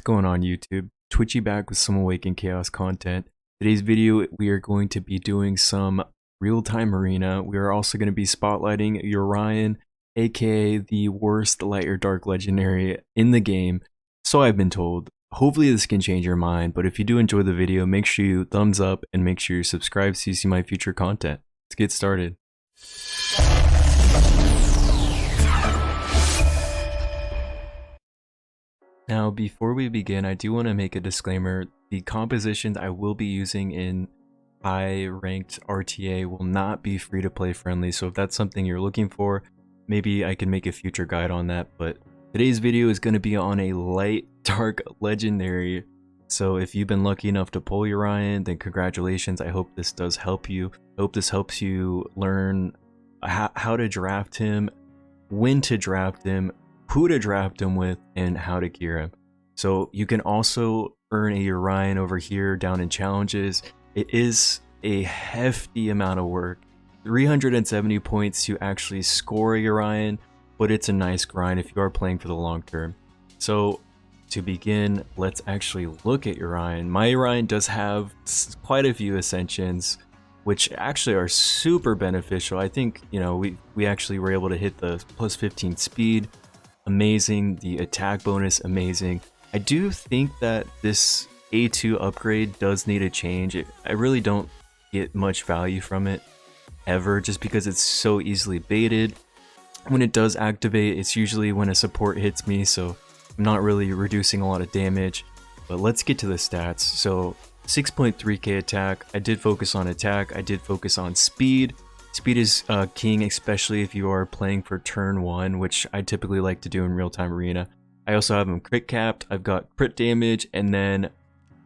going on YouTube? Twitchy back with some Awaken Chaos content. Today's video, we are going to be doing some real-time arena. We are also going to be spotlighting Urion, aka the worst light or dark legendary in the game. So I've been told. Hopefully this can change your mind, but if you do enjoy the video, make sure you thumbs up and make sure you subscribe so you see my future content. Let's get started. Now, before we begin, I do want to make a disclaimer. The compositions I will be using in high-ranked RTA will not be free-to-play friendly, so if that's something you're looking for, maybe I can make a future guide on that. But today's video is going to be on a light, dark legendary, so if you've been lucky enough to pull Urion, then congratulations. I hope this does help you. I hope this helps you learn how to draft him, when to draft him, who to draft him with, and how to gear him. So you can also earn a Urion over here down in challenges. It is a hefty amount of work, 370 points to actually score a Urion, but it's a nice grind if you are playing for the long term. So to begin, let's actually look at Urion. My Urion does have quite a few ascensions, which actually are super beneficial. I think, you know, we actually were able to hit the plus 15 speed. Amazing. The attack bonus, amazing. I do think that this A2 upgrade does need a change. I really don't get much value from it ever, just because it's so easily baited. When it does activate, it's usually when a support hits me, so I'm not really reducing a lot of damage. But let's get to the stats. So 6.3k attack. I did focus on attack. I did focus on speed. Speed is king, especially if you are playing for turn 1, which I typically like to do in real-time arena. I also have him crit capped. I've got crit damage and then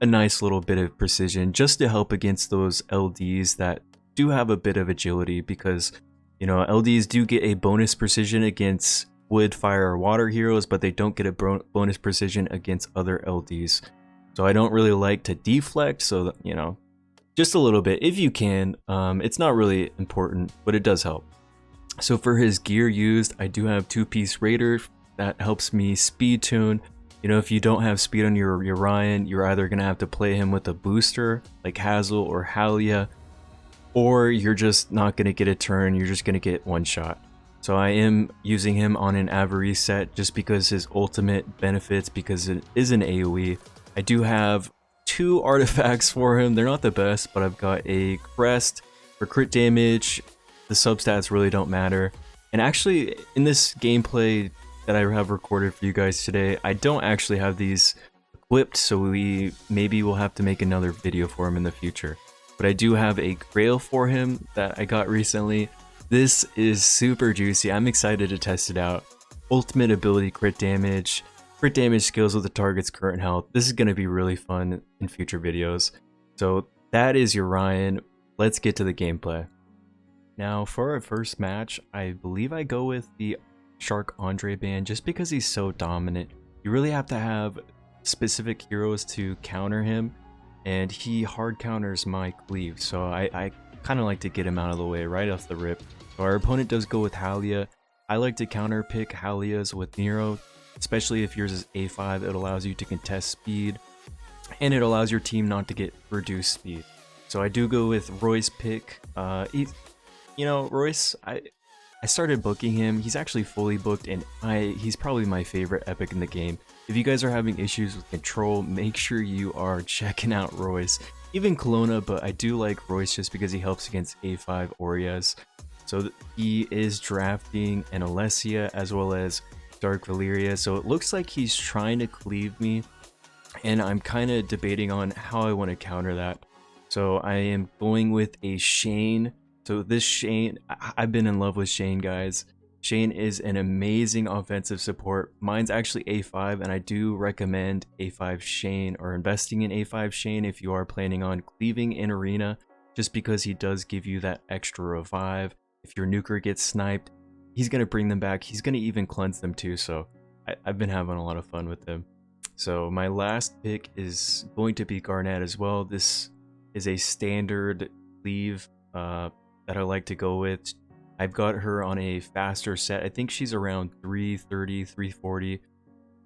a nice little bit of precision just to help against those LDs that do have a bit of agility, because, you know, LDs do get a bonus precision against wood, fire, or water heroes, but they don't get a bonus precision against other LDs. So I don't really like to deflect, so that, you know, just a little bit if you can. It's not really important, but it does help. So for his gear used, I do have 2-piece Raider that helps me speed tune. You know, if you don't have speed on your Urion, you're either gonna have to play him with a booster like Hazel or Halia, or you're just not gonna get a turn, you're just gonna get one shot. So I am using him on an Avarice set just because his ultimate benefits, because it is an AoE. I do have 2 artifacts for him. They're not the best, but I've got a crest for crit damage. The substats really don't matter. And actually, in this gameplay that I have recorded for you guys today, I don't actually have these equipped, so maybe we'll have to make another video for him in the future. But I do have a grail for him that I got recently. This is super juicy. I'm excited to test it out. Ultimate ability crit damage skills with the target's current health. This is going to be really fun in future videos. So that is Urion. Let's get to the gameplay. Now for our first match, I believe I go with the Shark Andre band just because he's so dominant. You really have to have specific heroes to counter him, and he hard counters my Cleave, so I kind of like to get him out of the way right off the rip. So our opponent does go with Halia. I like to counter pick Halia's with Nero, especially if yours is A5. It allows you to contest speed, and it allows your team not to get reduced speed. So I do go with Roy's pick. You know, Royce, I started booking him. He's actually fully booked, and he's probably my favorite epic in the game. If you guys are having issues with control, make sure you are checking out Royce. Even Kelowna, but I do like Royce just because he helps against A5 Orias. So he is drafting an Alessia as well as Dark Valyria, so it looks like he's trying to cleave me, and I'm kind of debating on how I want to counter that. So I am going with a Shane. So this Shane, I've been in love with Shane, guys. Shane is an amazing offensive support. Mine's actually A5, and I do recommend A5 Shane, or investing in A5 Shane if you are planning on cleaving in arena, just because he does give you that extra revive. If your nuker gets sniped, he's going to bring them back. He's going to even cleanse them too, so I've been having a lot of fun with him. So my last pick is going to be Garnet as well. This is a standard Cleave that I like to go with. I've got her on a faster set. I think she's around 330, 340.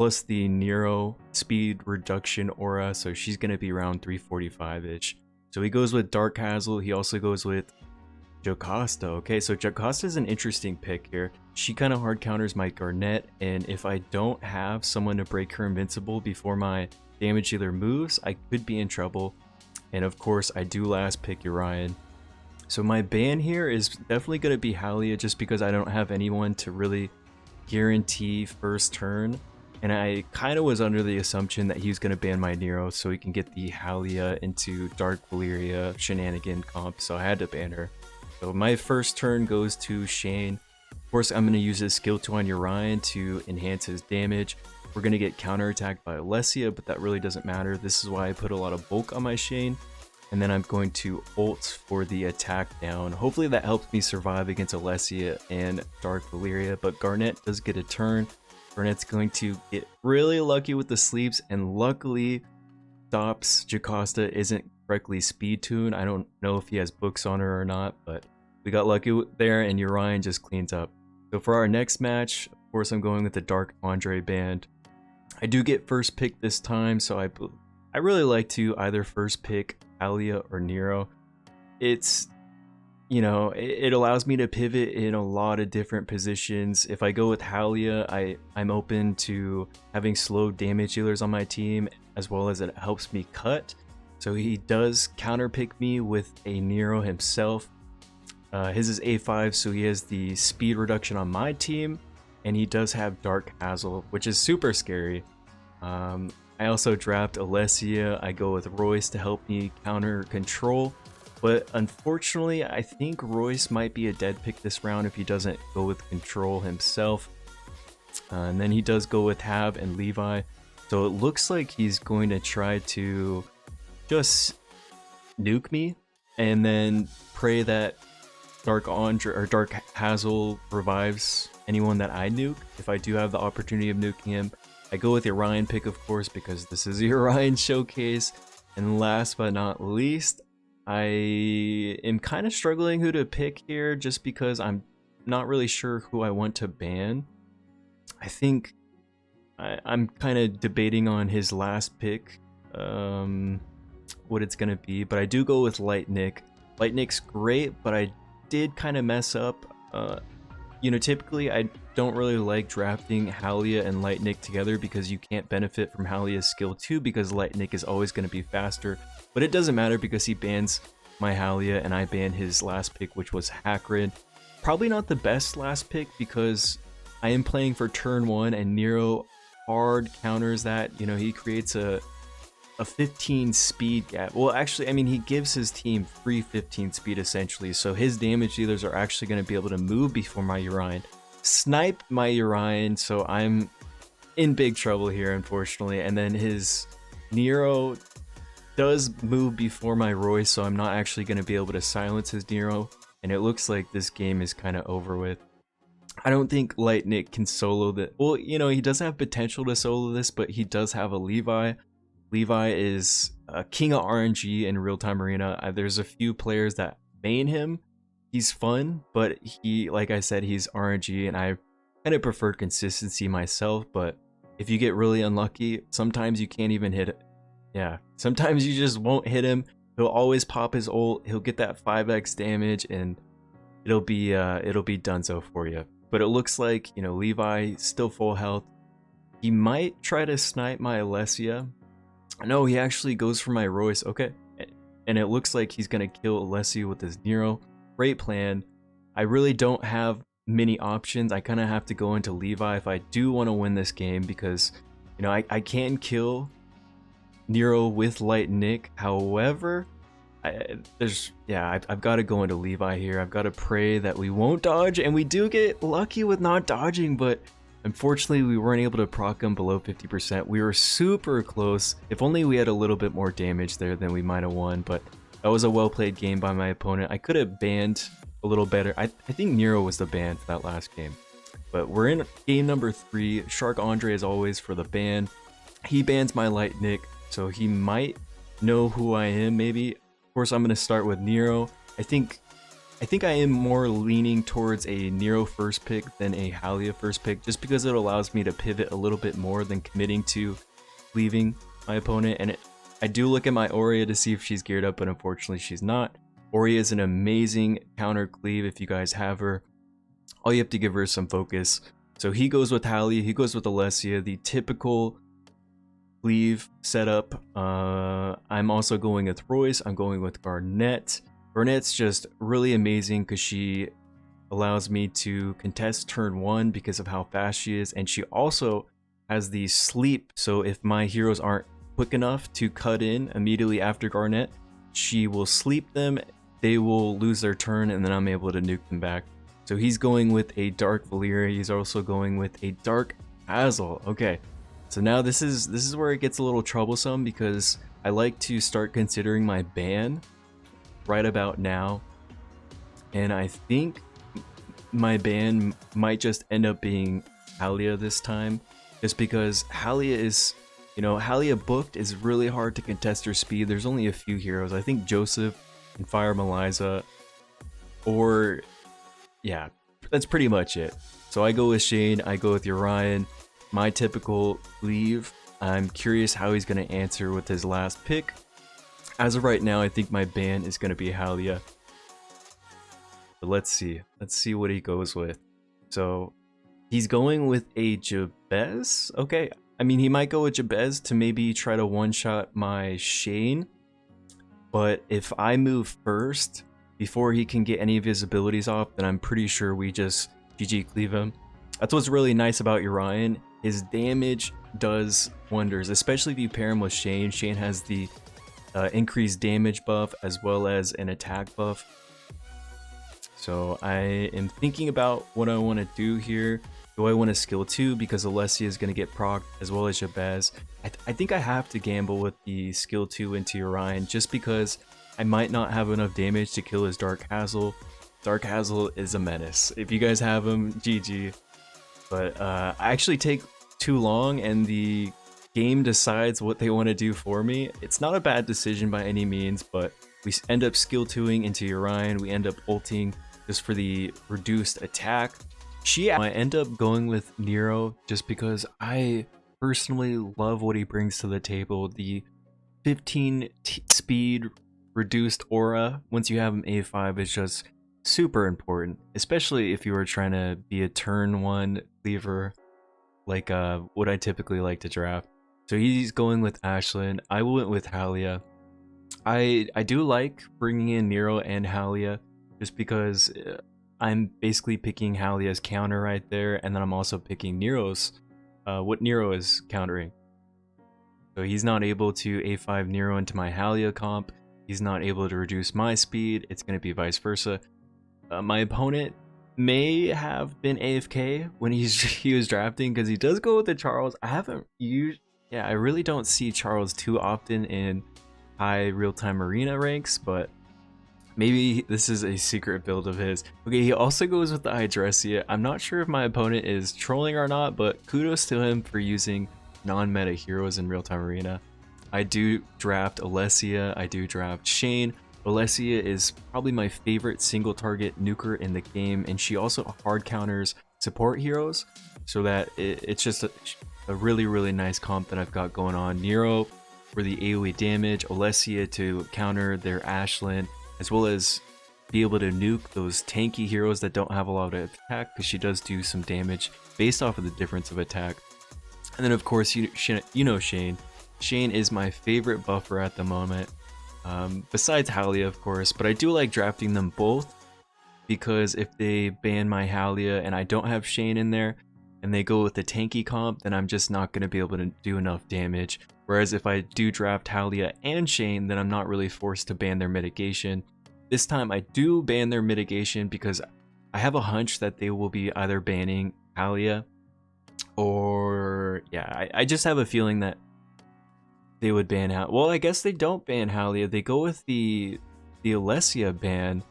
plus the Nero speed reduction aura, so she's going to be around 345-ish. So he goes with Dark Hazel. He also goes with Jocasta. Okay, so Jocasta is an interesting pick here. She kind of hard counters my Garnet, and if I don't have someone to break her invincible before my damage dealer moves, I could be in trouble. And of course, I do last pick Urion. So my ban here is definitely going to be Halia, just because I don't have anyone to really guarantee first turn. And I kind of was under the assumption that he was going to ban my Nero so he can get the Halia into Dark Valyria shenanigan comp, so I had to ban her. So my first turn goes to Shane. Of course, I'm going to use his skill 2 on Urion to enhance his damage. We're going to get counterattacked by Alessia, but that really doesn't matter. This is why I put a lot of bulk on my Shane. And then I'm going to ult for the attack down. Hopefully that helps me survive against Alessia and Dark Valyria, but Garnet does get a turn. Garnet's going to get really lucky with the sleeps, and luckily stops Jocasta isn't correctly speed tuned. I don't know if he has books on her or not, but we got lucky there, and Urion just cleans up. So for our next match, of course, I'm going with the Dark Andre band. I do get first pick this time, so I really like to either first pick Halia or Nero. It's, you know, it allows me to pivot in a lot of different positions. If I go with Halia, I'm open to having slow damage dealers on my team, as well as it helps me cut. So he does counter pick me with a Nero himself. His is A5, so he has the speed reduction on my team, and he does have Dark Hazel, which is super scary. I also draft Alessia. I go with Royce to help me counter control, but unfortunately I think Royce might be a dead pick this round if he doesn't go with control himself. And then he does go with Hab and Levi, so it looks like he's going to try to just nuke me and then pray that Dark Andre or Dark Hazel revives anyone that I nuke if I do have the opportunity of nuking him. I go with the Urion pick, of course, because this is the Urion showcase. And last but not least, I am kind of struggling who to pick here, just because I'm not really sure who I want to ban. I think I'm kind of debating on his last pick, what it's going to be. But I do go with Light Nick. Light Nick's great, but I did kind of mess up. You know, typically I don't really like drafting Halia and Light Nick together because you can't benefit from Halia's skill 2 because Light Nick is always going to be faster. But it doesn't matter because he bans my Halia and I ban his last pick, which was Hackrid. Probably not the best last pick because I am playing for turn 1 and Nero hard counters that. You know, he creates a 15 speed gap. Well, actually, I mean, he gives his team free 15 speed essentially, so his damage dealers are actually going to be able to move before my Urion. Snipe my Urion, so I'm in big trouble here, unfortunately. And then his Nero does move before my Royce, so I'm not actually going to be able to silence his Nero, and it looks like this game is kind of over with. I don't think Light Nick can solo that. Well, you know, he does have potential to solo this, but he does have a Levi. Levi is king of RNG in real-time arena. There's a few players that main him. He's fun, but he, like I said, he's RNG, and I kind of prefer consistency myself. But if you get really unlucky, sometimes you can't even hit it. Yeah, sometimes you just won't hit him. He'll always pop his ult. He'll get that 5x damage, and it'll be donezo for you. But it looks like, you know, Levi still full health. He might try to snipe my Alessia. No, he actually goes for my Royce. Okay, and it looks like he's gonna kill Alessia with his Nero. Great plan. I really don't have many options. I kind of have to go into Levi if I do want to win this game, because, you know, I can kill Nero with Light Nick. However, I've got to go into Levi here. I've got to pray that we won't dodge, and we do get lucky with not dodging, but unfortunately, we weren't able to proc him below 50%. We were super close. If only we had a little bit more damage there, then we might have won. But that was a well-played game by my opponent. I could have banned a little better. I think Nero was the ban for that last game. But we're in game number 3. Shark Andre, as always, for the ban. He bans my Light Nick, so he might know who I am, maybe. Of course, I'm going to start with Nero. I think I think I am more leaning towards a Nero first pick than a Halia first pick, just because it allows me to pivot a little bit more than committing to cleaving my opponent. And I do look at my Aurea to see if she's geared up, but unfortunately she's not. Aurea is an amazing counter cleave if you guys have her. All you have to give her is some focus. So he goes with Halia, he goes with Alessia, the typical cleave setup. I'm also going with Royce, I'm going with Garnet. Garnet's just really amazing because she allows me to contest turn 1 because of how fast she is, and she also has the sleep, so if my heroes aren't quick enough to cut in immediately after Garnet, she will sleep them, they will lose their turn, and then I'm able to nuke them back. So he's going with a Dark Valyria, he's also going with a Dark Hazel. Okay, so now this is where it gets a little troublesome, because I like to start considering my ban right about now, and I think my ban might just end up being Halia this time, just because Halia is, you know, Halia booked is really hard to contest her speed. There's only a few heroes, I think Joseph and Fire Meliza, or yeah, that's pretty much it. So I go with Shane, I go with Urion, my typical cleave. I'm curious how he's going to answer with his last pick. As of right now, I think my ban is going to be Halia. But let's see what he goes with. So he's going with a Jabez. Okay, I mean, he might go with Jabez to maybe try to one-shot my Shane. But if I move first before he can get any of his abilities off, then I'm pretty sure we just GG cleave him. That's what's really nice about Urion. His damage does wonders, especially if you pair him with Shane. Shane has the increased damage buff as well as an attack buff. So I am thinking about what I want to do here. Do I want to skill 2 because Alessia is going to get procced as well as Jabez? I think I have to gamble with the skill 2 into Urion just because I might not have enough damage to kill his Dark Hazel. Dark Hazel is a menace. If you guys have him, GG. But I actually take too long and the game decides what they want to do for me. It's not a bad decision by any means, but we end up skill 2ing into Urion. We end up ulting just for the reduced attack. I end up going with Nero just because I personally love what he brings to the table. The 15 speed reduced aura, once you have him A5, is just super important, especially if you were trying to be a turn 1 cleaver like what I typically like to draft. So he's going with Ashlyn. I went with Halia. I do like bringing in Nero and Halia just because I'm basically picking Halia's counter right there, and then I'm also picking Nero's what Nero is countering. So he's not able to A5 Nero into my Halia comp. He's not able to reduce my speed. It's going to be vice versa. My opponent may have been AFK when he was drafting because he does go with the Charles. I haven't used. Yeah, I really don't see Charles too often in high real-time arena ranks, but maybe this is a secret build of his. Okay, he also goes with the Hydressia. I'm not sure if my opponent is trolling or not, but kudos to him for using non-meta heroes in real-time arena. I do draft Alessia, I do draft Shane. Alessia is probably my favorite single target nuker in the game, and she also hard counters support heroes, so that it's just a really nice comp that I've got going on. Nero for the AoE damage, Alessia to counter their Ashlyn, as well as be able to nuke those tanky heroes that don't have a lot of attack, because she does do some damage based off of the difference of attack. And then of course you know Shane. Shane is my favorite buffer at the moment, besides Halia of course, but I do like drafting them both, because if they ban my Halia and I don't have Shane in there and they go with the tanky comp, then I'm just not going to be able to do enough damage. Whereas if I do draft Halia and Shane, then I'm not really forced to ban their mitigation. This time I do ban their mitigation because I have a hunch that they will be either banning Halia or yeah, I just have a feeling that they would ban Halia. Well, I guess they don't ban Halia. They go with the Alessia ban.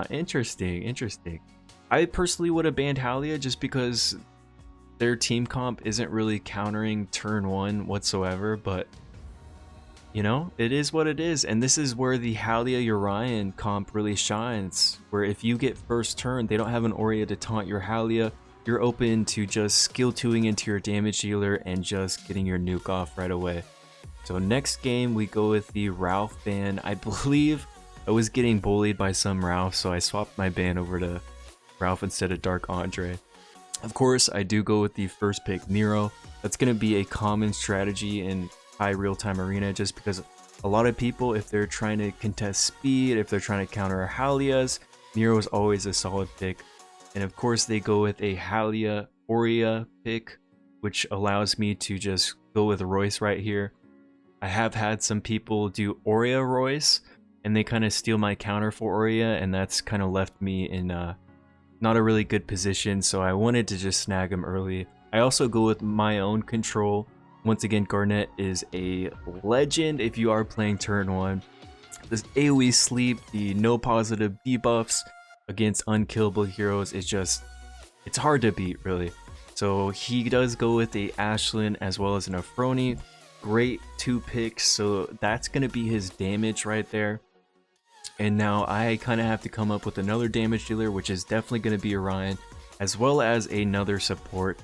Interesting. I personally would have banned Halia just because their team comp isn't really countering turn 1 whatsoever, but you know, it is what it is. And this is where the Halia Urion comp really shines, where if you get first turn, they don't have an Aurea to taunt your Halia, you're open to just skill 2ing into your damage dealer and just getting your nuke off right away. So next game, we go with the Ralph ban. I believe I was getting bullied by some Ralph, so I swapped my ban over to Ralph instead of Dark Andre. Of course, I do go with the first pick, Nero. That's going to be a common strategy in high real-time arena, just because a lot of people, if they're trying to contest speed, if they're trying to counter Halias, Nero is always a solid pick. And of course, they go with a Halia Aurea pick, which allows me to just go with Royce right here. I have had some people do Aurea Royce, and they kind of steal my counter for Aurea, and that's kind of left me in not a really good position, so I wanted to just snag him early. I also go with my own control. Once again, Garnet is a legend if you are playing turn 1. This AoE sleep, the no positive debuffs against unkillable heroes is just, it's hard to beat really. So he does go with a Ashlyn as well as an Afroni. Great 2 picks, so that's going to be his damage right there. And now I kind of have to come up with another damage dealer, which is definitely going to be Urion, as well as another support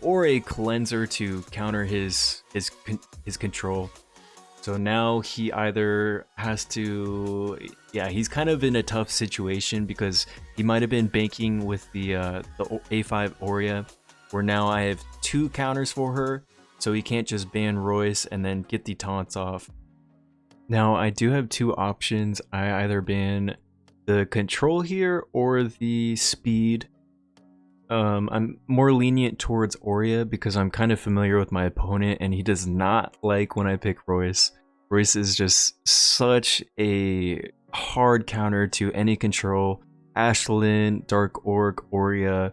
or a cleanser to counter his control. So now he either has to, yeah, he's kind of in a tough situation because he might have been banking with the A5 Aurea, where now I have 2 counters for her, so he can't just ban Royce and then get the taunts off. Now I do have 2 options. I either ban the control here or the speed. I'm more lenient towards Aurea because I'm kind of familiar with my opponent and he does not like when I pick Royce. Royce is just such a hard counter to any control. Ashlyn, Dark Orc, Aurea,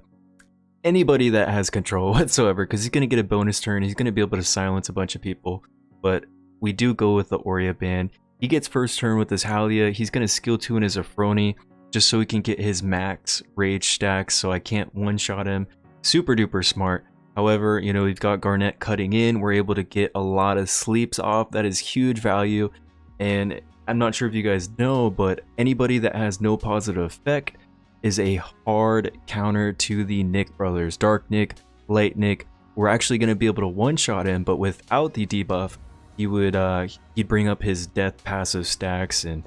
anybody that has control whatsoever, because he's going to get a bonus turn. He's going to be able to silence a bunch of people. But we do go with the Aurea ban. He gets first turn with his Halia. He's going to skill 2 in his Afroni just so he can get his max rage stacks so I can't one-shot him. Super duper smart. However, you know, we've got Garnet cutting in. We're able to get a lot of sleeps off. That is huge value. And I'm not sure if you guys know, but anybody that has no positive effect is a hard counter to the Nick brothers. Dark Nick, Light Nick. We're actually going to be able to one-shot him, but without the debuff, he would he'd bring up his death passive stacks, and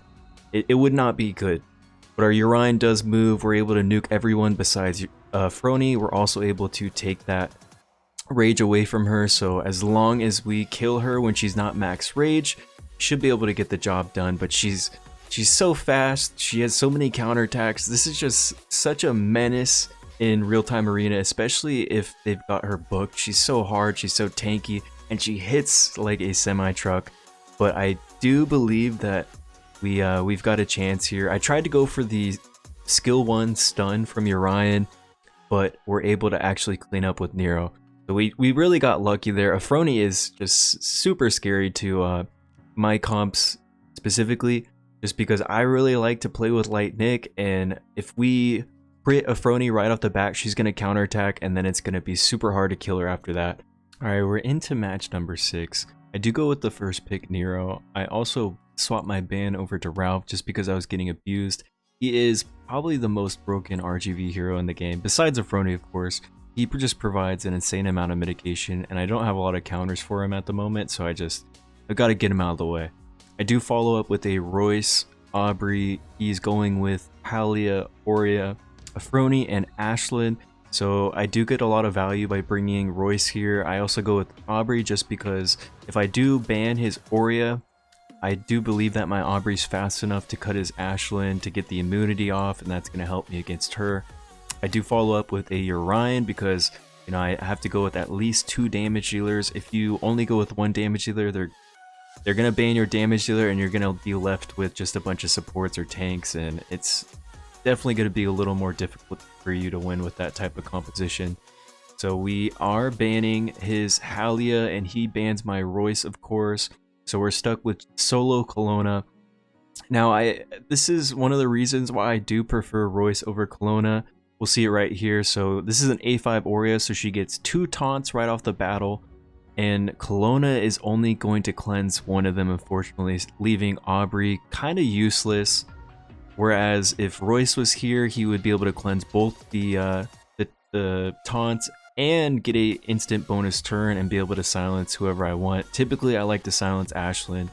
it would not be good. But our Urion does move. We're able to nuke everyone besides Frony. We're also able to take that rage away from her. So as long as we kill her when she's not max rage, should be able to get the job done. But she's so fast. She has so many counterattacks. This is just such a menace in real-time arena, especially if they've got her booked. She's so hard. She's so tanky, and she hits like a semi-truck. But I do believe that we've got a chance here. I tried to go for the skill 1 stun from Urion, but we're able to actually clean up with Nero. So we really got lucky there. Afroni is just super scary to my comps specifically, just because I really like to play with Light Nick, and if we crit Afroni right off the bat, she's going to counterattack, and then it's going to be super hard to kill her after that. Alright, we're into match number 6. I do go with the first pick, Nero. I also swap my ban over to Ralph just because I was getting abused. He is probably the most broken RGV hero in the game, besides Afroni of course. He just provides an insane amount of mitigation, and I don't have a lot of counters for him at the moment, so I've got to get him out of the way. I do follow up with a Royce, Aubrey. He's going with Halia, Aurea, Afroni, and Ashlyn. So I do get a lot of value by bringing Royce here. I also go with Aubrey just because if I do ban his Aurea, I do believe that my Aubrey's fast enough to cut his Ashlyn to get the immunity off, and that's going to help me against her. I do follow up with a Urion because, you know, I have to go with at least 2 damage dealers. If you only go with 1 damage dealer, they're going to ban your damage dealer and you're going to be left with just a bunch of supports or tanks, and it's definitely going to be a little more difficult for you to win with that type of composition. So we are banning his Halia, and he bans my Royce, of course. So we're stuck with solo Kelowna. Now, this is one of the reasons why I do prefer Royce over Kelowna. We'll see it right here. So this is an A5 Aurea, so she gets 2 taunts right off the battle. and Kelowna is only going to cleanse one of them, unfortunately, leaving Aubrey kind of useless. Whereas if Royce was here, he would be able to cleanse both the taunts and get a instant bonus turn and be able to silence whoever I want. Typically, I like to silence Ashlyn.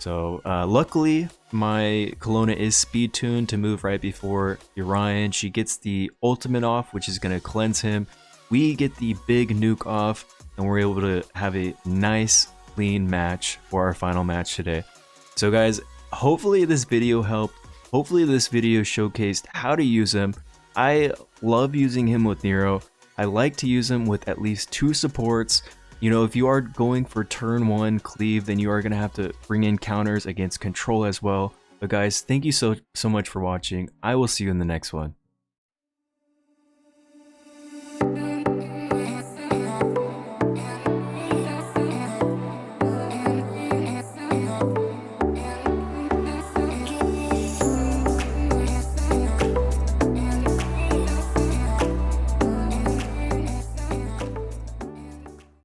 So luckily, my Kelowna is speed tuned to move right before Urion. She gets the ultimate off, which is going to cleanse him. We get the big nuke off, and we're able to have a nice, clean match for our final match today. So guys, hopefully this video helped. Hopefully this video showcased how to use him. I love using him with Nero. I like to use him with at least 2 supports. You know, if you are going for turn 1 cleave, then you are going to have to bring in counters against control as well. But guys, thank you so much for watching. I will see you in the next one.